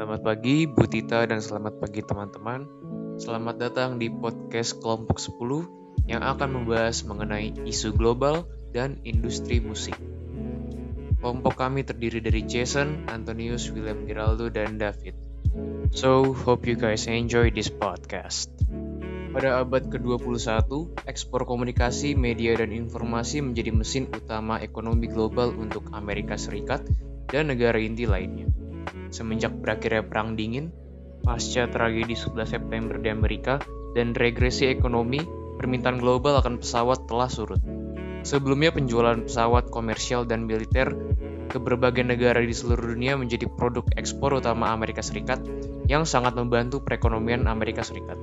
Selamat pagi Bu Tita dan selamat pagi teman-teman. Selamat datang di podcast Kelompok 10 yang akan membahas mengenai isu global dan industri musik. Kelompok kami terdiri dari Jason, Antonius, William Giraldo, dan David. So, hope you guys enjoy this podcast. Pada abad ke-21, ekspor komunikasi, media, dan informasi menjadi mesin utama ekonomi global untuk Amerika Serikat dan negara inti lainnya. Semenjak berakhirnya Perang Dingin, pasca tragedi 11 September di Amerika, dan regresi ekonomi, permintaan global akan pesawat telah surut. Sebelumnya penjualan pesawat komersial dan militer ke berbagai negara di seluruh dunia menjadi produk ekspor utama Amerika Serikat yang sangat membantu perekonomian Amerika Serikat.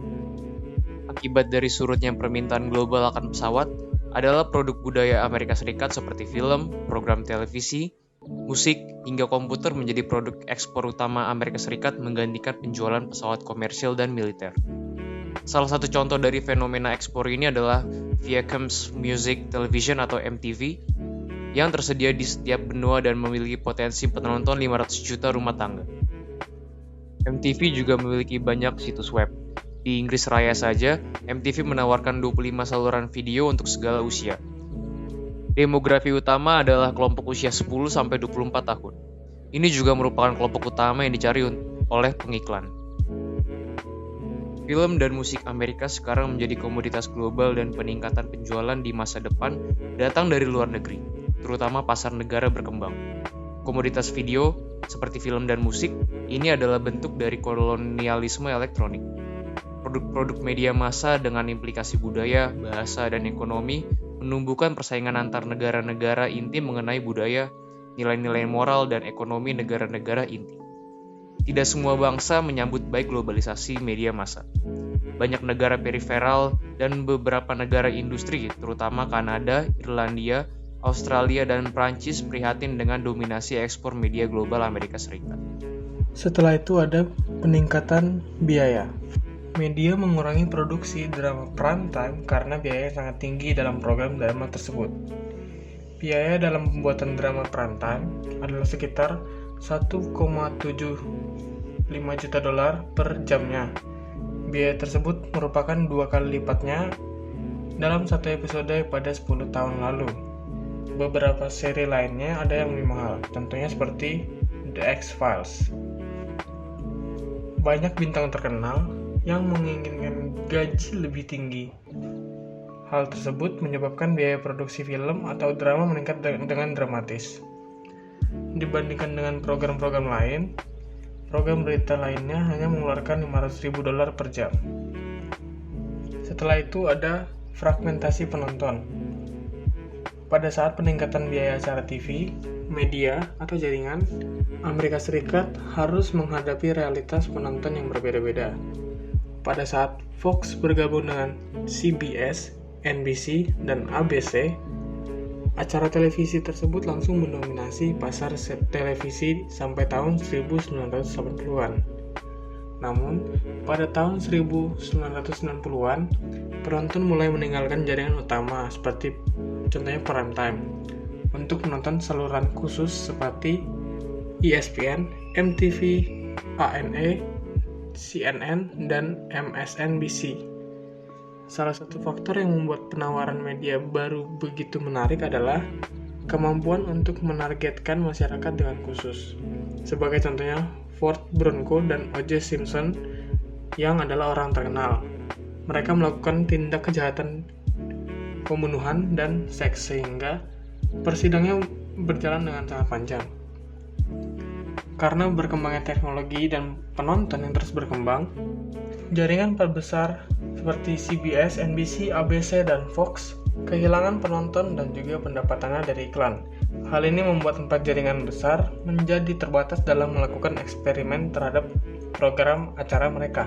Akibat dari surutnya permintaan global akan pesawat adalah produk budaya Amerika Serikat seperti film, program televisi, musik, hingga komputer menjadi produk ekspor utama Amerika Serikat menggantikan penjualan pesawat komersial dan militer. Salah satu contoh dari fenomena ekspor ini adalah Viacom's Music Television atau MTV yang tersedia di setiap benua dan memiliki potensi penonton 500 juta rumah tangga. MTV juga memiliki banyak situs web. Di Inggris Raya saja, MTV menawarkan 25 saluran video untuk segala usia. Demografi utama adalah kelompok usia 10-24 tahun. Ini juga merupakan kelompok utama yang dicari oleh pengiklan. Film dan musik Amerika sekarang menjadi komoditas global dan peningkatan penjualan di masa depan datang dari luar negeri, terutama pasar negara berkembang. Komoditas video, seperti film dan musik, ini adalah bentuk dari kolonialisme elektronik. Produk-produk media massa dengan implikasi budaya, bahasa, dan ekonomi menumbuhkan persaingan antar negara-negara inti mengenai budaya, nilai-nilai moral, dan ekonomi negara-negara inti. Tidak semua bangsa menyambut baik globalisasi media massa. Banyak negara periferal dan beberapa negara industri, terutama Kanada, Irlandia, Australia, dan Prancis prihatin dengan dominasi ekspor media global Amerika Serikat. Setelah itu ada peningkatan biaya. Media mengurangi produksi drama prime time karena biaya sangat tinggi dalam program drama tersebut. Biaya dalam pembuatan drama prime time adalah sekitar 1,75 juta dolar per jamnya. Biaya tersebut merupakan 2 kali lipatnya dalam satu episode pada 10 tahun lalu. Beberapa seri lainnya ada yang lebih mahal, tentunya seperti The X-Files. Banyak bintang terkenal yang menginginkan gaji lebih tinggi. Hal tersebut menyebabkan biaya produksi film atau drama meningkat dengan dramatis. Dibandingkan dengan program-program lain, program berita lainnya hanya mengeluarkan 500.000 dolar per jam. Setelah itu ada fragmentasi penonton. Pada saat peningkatan biaya acara TV, media, atau jaringan, Amerika Serikat harus menghadapi realitas penonton yang berbeda-beda. Pada saat Fox bergabung dengan CBS, NBC, dan ABC, acara televisi tersebut langsung mendominasi pasar televisi sampai tahun 1980-an. Namun, pada tahun 1990-an, penonton mulai meninggalkan jaringan utama seperti contohnya prime time untuk menonton saluran khusus seperti ESPN, MTV, ANA, CNN, dan MSNBC. Salah satu faktor yang membuat penawaran media baru begitu menarik adalah kemampuan untuk menargetkan masyarakat dengan khusus. Sebagai contohnya, Ford Bronco dan O.J. Simpson yang adalah orang terkenal. Mereka melakukan tindak kejahatan pembunuhan dan seks sehingga persidangannya berjalan dengan sangat panjang. Karena berkembangnya teknologi dan penonton yang terus berkembang, jaringan perbesar seperti CBS, NBC, ABC, dan Fox kehilangan penonton dan juga pendapatannya dari iklan. Hal ini membuat 4 jaringan besar menjadi terbatas dalam melakukan eksperimen terhadap program acara mereka.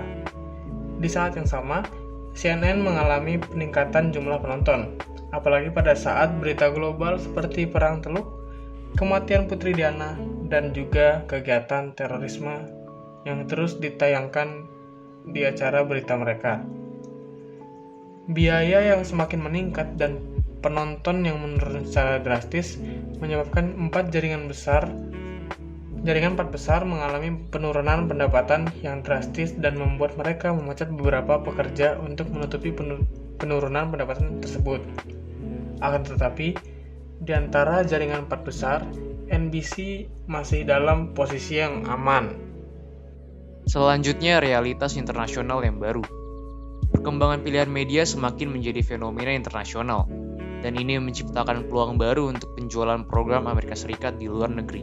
Di saat yang sama, CNN mengalami peningkatan jumlah penonton, apalagi pada saat berita global seperti Perang Teluk, kematian Putri Diana, dan juga kegiatan terorisme yang terus ditayangkan di acara berita mereka. Biaya yang semakin meningkat dan penonton yang menurun secara drastis menyebabkan 4 jaringan besar Jaringan 4 besar mengalami penurunan pendapatan yang drastis dan membuat mereka memecat beberapa pekerja untuk menutupi penurunan pendapatan tersebut. Akan tetapi, di antara jaringan 4 besar, NBC masih dalam posisi yang aman. Selanjutnya, realitas internasional yang baru. Perkembangan pilihan media semakin menjadi fenomena internasional, dan ini menciptakan peluang baru untuk penjualan program Amerika Serikat di luar negeri.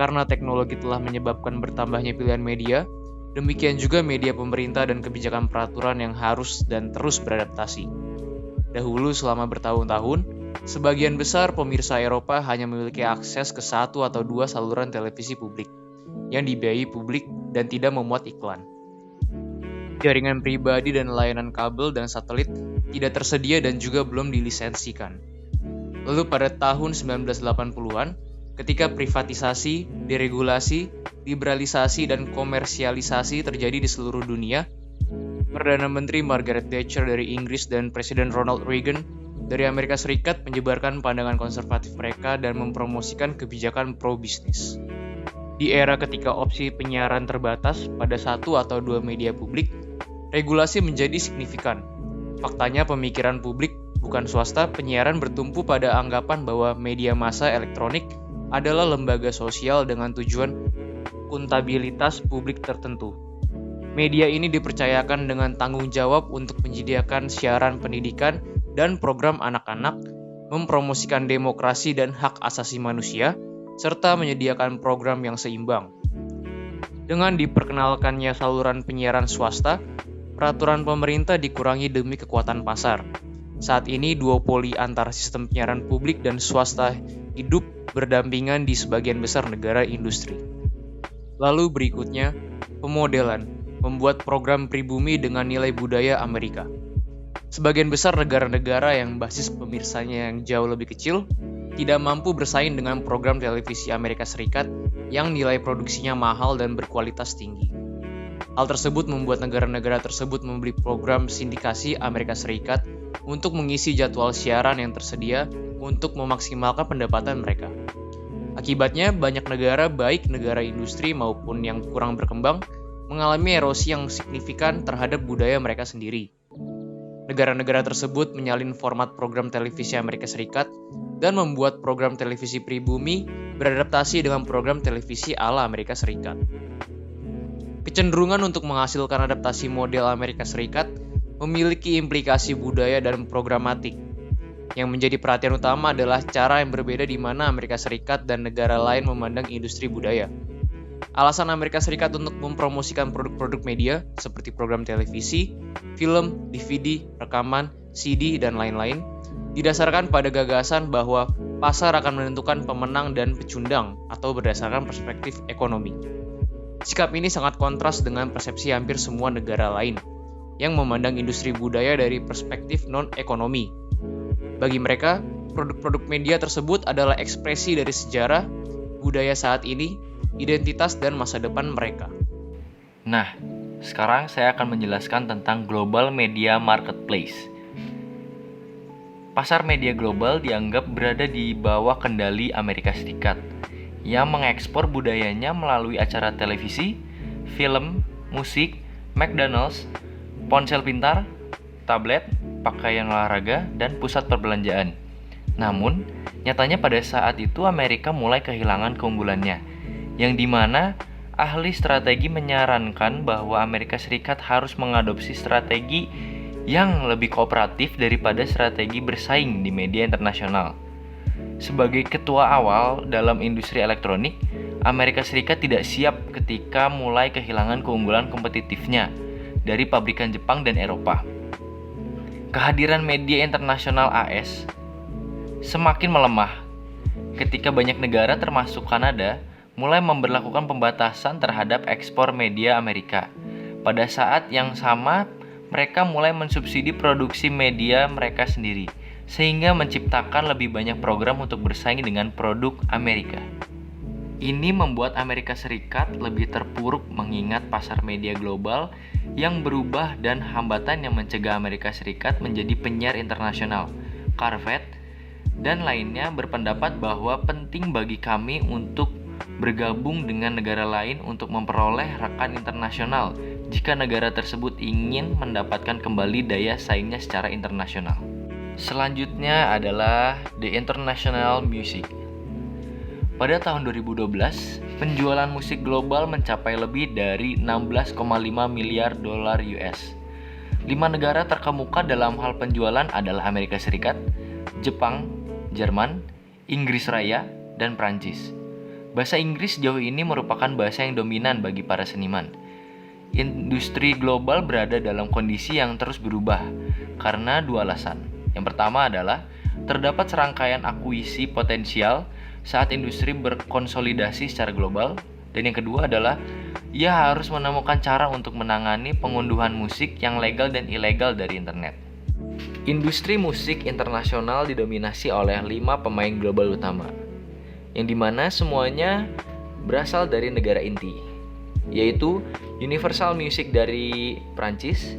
Karena teknologi telah menyebabkan bertambahnya pilihan media, demikian juga media pemerintah dan kebijakan peraturan yang harus dan terus beradaptasi. Dahulu selama bertahun-tahun, sebagian besar pemirsa Eropa hanya memiliki akses ke 1 atau 2 saluran televisi publik yang dibiayai publik dan tidak memuat iklan. Jaringan pribadi dan layanan kabel dan satelit tidak tersedia dan juga belum dilisensikan. Lalu pada tahun 1980-an, ketika privatisasi, deregulasi, liberalisasi, dan komersialisasi terjadi di seluruh dunia, Perdana Menteri Margaret Thatcher dari Inggris dan Presiden Ronald Reagan dari Amerika Serikat menyebarkan pandangan konservatif mereka dan mempromosikan kebijakan pro-bisnis. Di era ketika opsi penyiaran terbatas pada 1 atau 2 media publik, regulasi menjadi signifikan. Faktanya pemikiran publik, bukan swasta, penyiaran bertumpu pada anggapan bahwa media massa elektronik adalah lembaga sosial dengan tujuan akuntabilitas publik tertentu. Media ini dipercayakan dengan tanggung jawab untuk menyediakan siaran pendidikan dan program anak-anak, mempromosikan demokrasi dan hak asasi manusia, serta menyediakan program yang seimbang. Dengan diperkenalkannya saluran penyiaran swasta, peraturan pemerintah dikurangi demi kekuatan pasar. Saat ini duopoli antara sistem penyiaran publik dan swasta hidup berdampingan di sebagian besar negara industri. Lalu berikutnya, pemodelan, membuat program pribumi dengan nilai budaya Amerika. Sebagian besar negara-negara yang basis pemirsanya yang jauh lebih kecil tidak mampu bersaing dengan program televisi Amerika Serikat yang nilai produksinya mahal dan berkualitas tinggi. Hal tersebut membuat negara-negara tersebut membeli program sindikasi Amerika Serikat untuk mengisi jadwal siaran yang tersedia untuk memaksimalkan pendapatan mereka. Akibatnya, banyak negara, baik negara industri maupun yang kurang berkembang, mengalami erosi yang signifikan terhadap budaya mereka sendiri. Negara-negara tersebut menyalin format program televisi Amerika Serikat dan membuat program televisi pribumi beradaptasi dengan program televisi ala Amerika Serikat. Kecenderungan untuk menghasilkan adaptasi model Amerika Serikat memiliki implikasi budaya dan programatik. Yang menjadi perhatian utama adalah cara yang berbeda di mana Amerika Serikat dan negara lain memandang industri budaya. Alasan Amerika Serikat untuk mempromosikan produk-produk media seperti program televisi, film, DVD, rekaman, CD, dan lain-lain didasarkan pada gagasan bahwa pasar akan menentukan pemenang dan pecundang atau berdasarkan perspektif ekonomi. Sikap ini sangat kontras dengan persepsi hampir semua negara lain yang memandang industri budaya dari perspektif non-ekonomi. Bagi mereka, produk-produk media tersebut adalah ekspresi dari sejarah, budaya saat ini, identitas, dan masa depan mereka. Nah, sekarang saya akan menjelaskan tentang Global Media Marketplace. Pasar media global dianggap berada di bawah kendali Amerika Serikat yang mengekspor budayanya melalui acara televisi, film, musik, McDonald's, ponsel pintar, tablet, pakaian olahraga, dan pusat perbelanjaan. Namun, nyatanya pada saat itu Amerika mulai kehilangan keunggulannya, yang dimana ahli strategi menyarankan bahwa Amerika Serikat harus mengadopsi strategi yang lebih kooperatif daripada strategi bersaing di media internasional. Sebagai ketua awal dalam industri elektronik, Amerika Serikat tidak siap ketika mulai kehilangan keunggulan kompetitifnya dari pabrikan Jepang dan Eropa. Kehadiran media internasional AS semakin melemah ketika banyak negara termasuk Kanada mulai memberlakukan pembatasan terhadap ekspor media Amerika. Pada saat yang sama, mereka mulai mensubsidi produksi media mereka sendiri, sehingga menciptakan lebih banyak program untuk bersaing dengan produk Amerika. Ini membuat Amerika Serikat lebih terpuruk mengingat pasar media global yang berubah dan hambatan yang mencegah Amerika Serikat menjadi penyiar internasional. Carvet dan lainnya berpendapat bahwa penting bagi kami untuk bergabung dengan negara lain untuk memperoleh rekan internasional jika negara tersebut ingin mendapatkan kembali daya saingnya secara internasional. Selanjutnya adalah The International Music. Pada tahun 2012, penjualan musik global mencapai lebih dari 16,5 miliar dolar US. 5 negara terkemuka dalam hal penjualan adalah Amerika Serikat, Jepang, Jerman, Inggris Raya, dan Prancis. Bahasa Inggris sejauh ini merupakan bahasa yang dominan bagi para seniman. Industri global berada dalam kondisi yang terus berubah karena dua alasan. Yang pertama adalah terdapat serangkaian akuisisi potensial saat industri berkonsolidasi secara global, dan yang kedua adalah ia harus menemukan cara untuk menangani pengunduhan musik yang legal dan ilegal dari internet. Industri musik internasional didominasi oleh 5 pemain global utama, yang dimana semuanya berasal dari negara inti, yaitu Universal Music dari Prancis,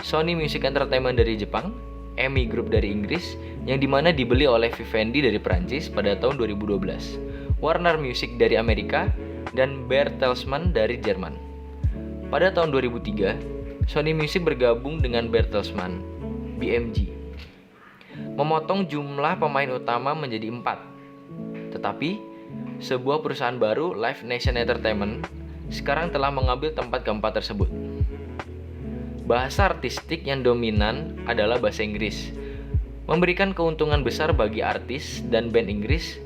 Sony Music Entertainment dari Jepang, EMI Group dari Inggris, yang dimana dibeli oleh Vivendi dari Prancis pada tahun 2012, Warner Music dari Amerika, dan Bertelsmann dari Jerman. Pada tahun 2003, Sony Music bergabung dengan Bertelsmann, BMG, memotong jumlah pemain utama menjadi 4. Tetapi, sebuah perusahaan baru, Live Nation Entertainment, sekarang telah mengambil tempat keempat tersebut. Bahasa artistik yang dominan adalah bahasa Inggris, memberikan keuntungan besar bagi artis dan band Inggris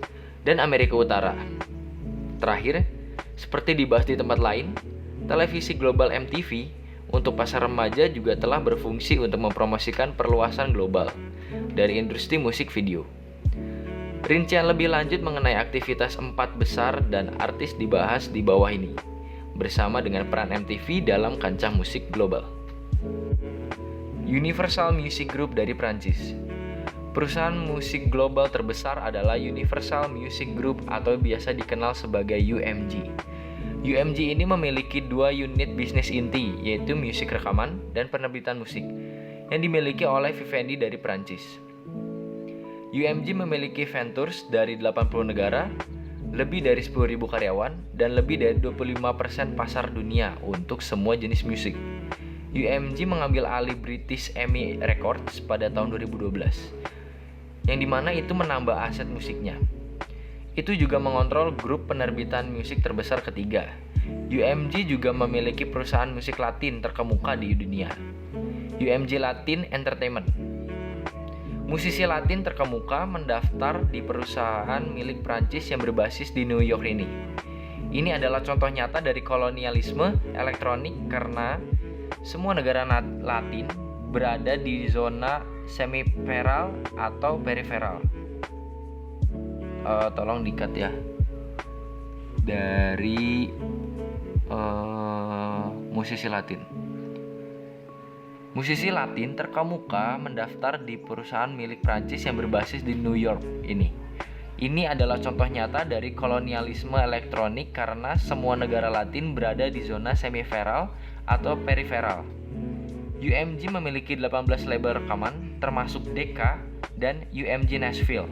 dan Amerika Utara. Terakhir, seperti dibahas di tempat lain, televisi global MTV untuk pasar remaja juga telah berfungsi untuk mempromosikan perluasan global dari industri musik video. Rincian lebih lanjut mengenai aktivitas 4 besar dan artis dibahas di bawah ini, bersama dengan peran MTV dalam kancah musik global. Universal Music Group dari Prancis. Perusahaan musik global terbesar adalah Universal Music Group atau biasa dikenal sebagai UMG. UMG ini memiliki 2 unit bisnis inti, yaitu musik rekaman dan penerbitan musik, yang dimiliki oleh Vivendi dari Prancis. UMG memiliki ventures dari 80 negara, lebih dari 10.000 karyawan, dan lebih dari 25% pasar dunia untuk semua jenis musik. UMG mengambil alih British EMI Records pada tahun 2012, yang dimana itu menambah aset musiknya. Itu juga mengontrol grup penerbitan musik terbesar ketiga. UMG juga memiliki perusahaan musik Latin terkemuka di dunia, UMG Latin Entertainment. Musisi Latin terkemuka mendaftar di perusahaan milik Prancis yang berbasis di New York ini. Ini adalah contoh nyata dari kolonialisme elektronik karena semua negara Latin berada di zona semiferal atau periferal. Tolong dikat ya. Dari musisi Latin. Musisi Latin terkemuka mendaftar di perusahaan milik Prancis yang berbasis di New York ini. Ini adalah contoh nyata dari kolonialisme elektronik karena semua negara Latin berada di zona semiferal atau periferal. UMG memiliki 18 label rekaman termasuk Decca dan UMG Nashville.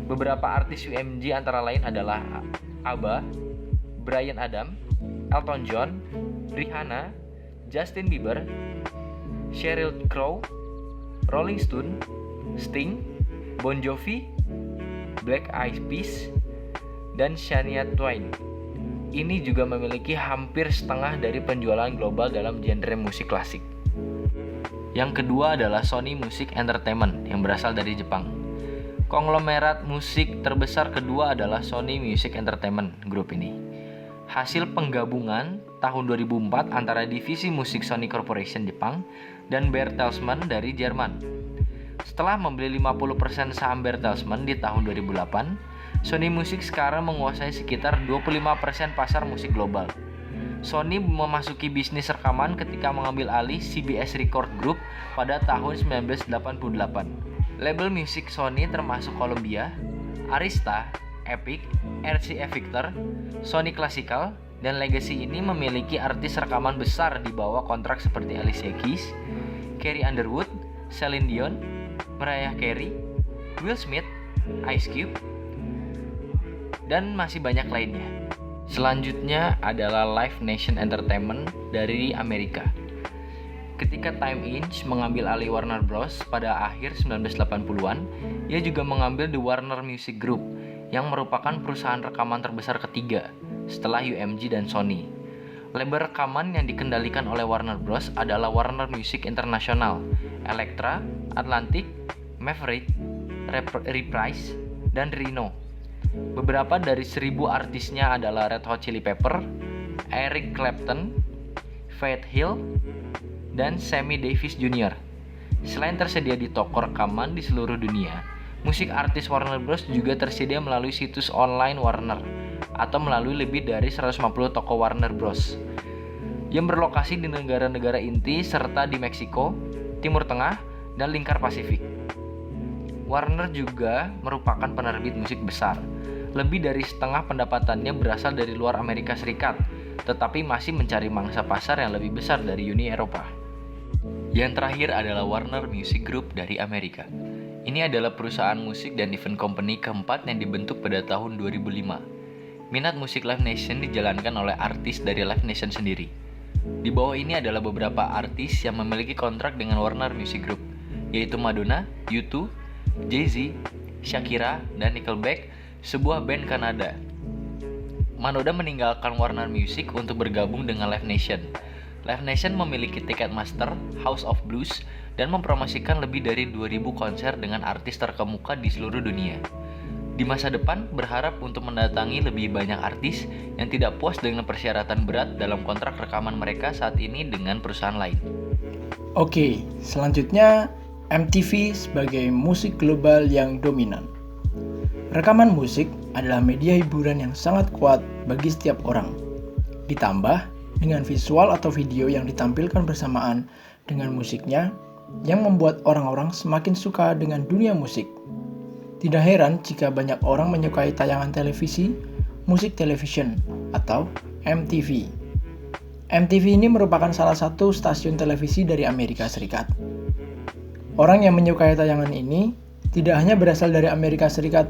Beberapa artis UMG antara lain adalah ABBA, Bryan Adams, Elton John, Rihanna, Justin Bieber, Sheryl Crow, Rolling Stone, Sting, Bon Jovi, Black Eyed Peas, dan Shania Twain. Ini juga memiliki hampir setengah dari penjualan global dalam genre musik klasik. Yang kedua adalah Sony Music Entertainment yang berasal dari Jepang. Konglomerat musik terbesar kedua adalah Sony Music Entertainment Group ini. Hasil penggabungan tahun 2004 antara divisi musik Sony Corporation Jepang dan Bertelsmann dari Jerman. Setelah membeli 50% saham Bertelsmann di tahun 2008, Sony Music sekarang menguasai sekitar 25% pasar musik global. Sony memasuki bisnis rekaman ketika mengambil alih CBS Record Group pada tahun 1988. Label musik Sony termasuk Columbia, Arista, Epic, RCA Victor, Sony Classical, dan Legacy ini memiliki artis rekaman besar di bawah kontrak seperti Alicia Keys, Carrie Underwood, Celine Dion, Mariah Carey, Will Smith, Ice Cube, dan masih banyak lainnya. Selanjutnya adalah Live Nation Entertainment dari Amerika. Ketika Time Inc. mengambil alih Warner Bros. Pada akhir 1980-an, ia juga mengambil The Warner Music Group, yang merupakan perusahaan rekaman terbesar ketiga setelah UMG dan Sony. Label rekaman yang dikendalikan oleh Warner Bros. Adalah Warner Music International, Elektra, Atlantic, Maverick, Reprise, dan Rhino. Beberapa dari 1.000 artisnya adalah Red Hot Chili Pepper, Eric Clapton, Faith Hill, dan Sammy Davis Jr. Selain tersedia di toko rekaman di seluruh dunia, musik artis Warner Bros. Juga tersedia melalui situs online Warner atau melalui lebih dari 150 toko Warner Bros. yang berlokasi di negara-negara inti serta di Meksiko, Timur Tengah, dan lingkar Pasifik. Warner juga merupakan penerbit musik besar. Lebih dari setengah pendapatannya berasal dari luar Amerika Serikat, tetapi masih mencari mangsa pasar yang lebih besar dari Uni Eropa. Yang terakhir adalah Warner Music Group dari Amerika. Ini adalah perusahaan musik dan event company keempat yang dibentuk pada tahun 2005. Minat musik Live Nation dijalankan oleh artis dari Live Nation sendiri. Di bawah ini adalah beberapa artis yang memiliki kontrak dengan Warner Music Group, yaitu Madonna, U2, Jay-Z, Shakira, dan Nickelback, sebuah band Kanada. Madonna meninggalkan Warner Music untuk bergabung dengan Live Nation. Live Nation memiliki Ticketmaster, House of Blues, dan mempromosikan lebih dari 2.000 konser dengan artis terkemuka di seluruh dunia. Di masa depan, berharap untuk mendatangi lebih banyak artis yang tidak puas dengan persyaratan berat dalam kontrak rekaman mereka saat ini dengan perusahaan lain. Oke, selanjutnya MTV sebagai musik global yang dominan. Rekaman musik adalah media hiburan yang sangat kuat bagi setiap orang. Ditambah dengan visual atau video yang ditampilkan bersamaan dengan musiknya yang membuat orang-orang semakin suka dengan dunia musik. Tidak heran jika banyak orang menyukai tayangan televisi, musik television, atau MTV. MTV ini merupakan salah satu stasiun televisi dari Amerika Serikat. Orang yang menyukai tayangan ini tidak hanya berasal dari Amerika Serikat,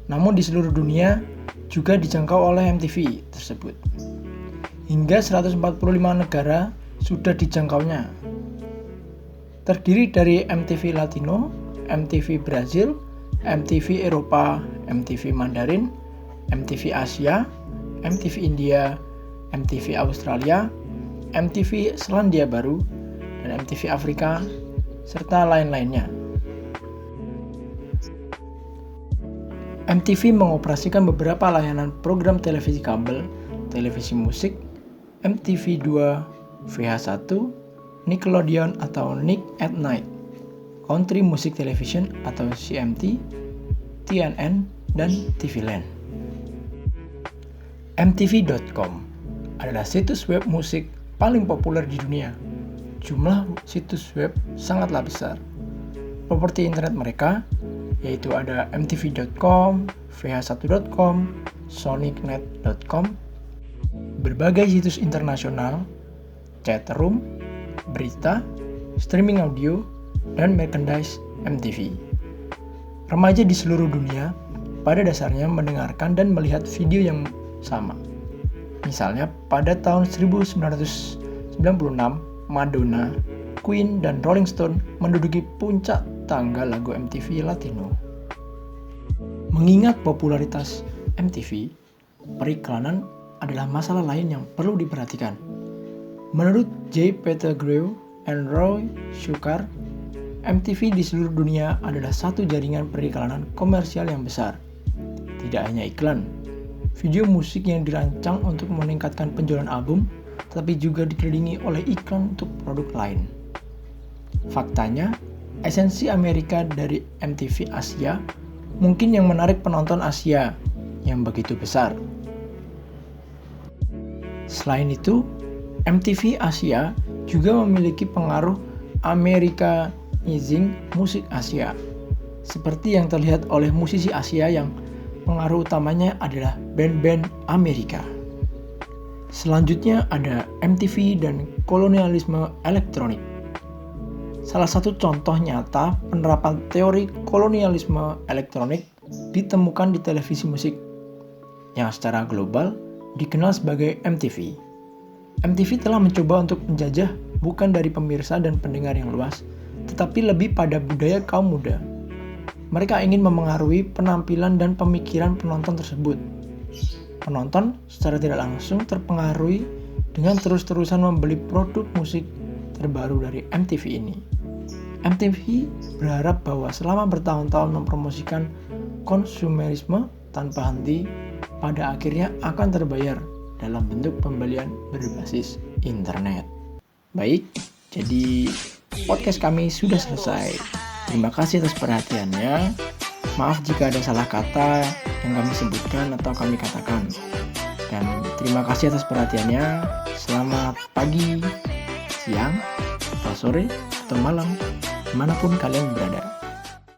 namun di seluruh dunia juga dijangkau oleh MTV tersebut. Hingga 145 negara sudah dijangkaunya. Terdiri dari MTV Latino, MTV Brazil, MTV Eropa, MTV Mandarin, MTV Asia, MTV India, MTV Australia, MTV Selandia Baru, dan MTV Afrika, serta lain-lainnya. MTV mengoperasikan beberapa layanan program televisi kabel, televisi musik, MTV 2, VH1, Nickelodeon atau Nick at Night, Country Music Television atau CMT, TNN, dan TV Land. MTV.com adalah situs web musik paling populer di dunia. Jumlah situs web sangatlah besar. Properti internet mereka yaitu ada MTV.com, VH1.com, Sonicnet.com, berbagai situs internasional, chat room, berita, streaming audio, dan merchandise MTV. Remaja di seluruh dunia pada dasarnya mendengarkan dan melihat video yang sama. Misalnya pada tahun 1996, Madonna, Queen, dan Rolling Stone menduduki puncak tangga lagu MTV Latino. Mengingat popularitas MTV, periklanan adalah masalah lain yang perlu diperhatikan. Menurut J. Pettigrew and Roy Shukar, MTV di seluruh dunia adalah satu jaringan periklanan komersial yang besar. Tidak hanya iklan, video musik yang dirancang untuk meningkatkan penjualan album, tetapi juga dikelilingi oleh iklan untuk produk lain. Faktanya, esensi Amerika dari MTV Asia mungkin yang menarik penonton Asia yang begitu besar. Selain itu, MTV Asia juga memiliki pengaruh Americanizing musik Asia, seperti yang terlihat oleh musisi Asia yang pengaruh utamanya adalah band-band Amerika. Selanjutnya ada MTV dan kolonialisme elektronik. Salah satu contoh nyata penerapan teori kolonialisme elektronik ditemukan di televisi musik. yang secara global dikenal sebagai MTV. MTV telah mencoba untuk menjajah bukan dari pemirsa dan pendengar yang luas, tetapi lebih pada budaya kaum muda. Mereka ingin memengaruhi penampilan dan pemikiran penonton tersebut. Penonton secara tidak langsung terpengaruhi dengan terus-terusan membeli produk musik terbaru dari MTV ini. MTV berharap bahwa selama bertahun-tahun mempromosikan konsumerisme tanpa henti, pada akhirnya akan terbayar dalam bentuk pembelian berbasis internet. Baik, jadi podcast kami sudah selesai. Terima kasih atas perhatiannya. Maaf jika ada salah kata yang kami sebutkan atau kami katakan. Dan terima kasih atas perhatiannya. Selamat pagi, siang, atau sore, atau malam, dimanapun kalian berada.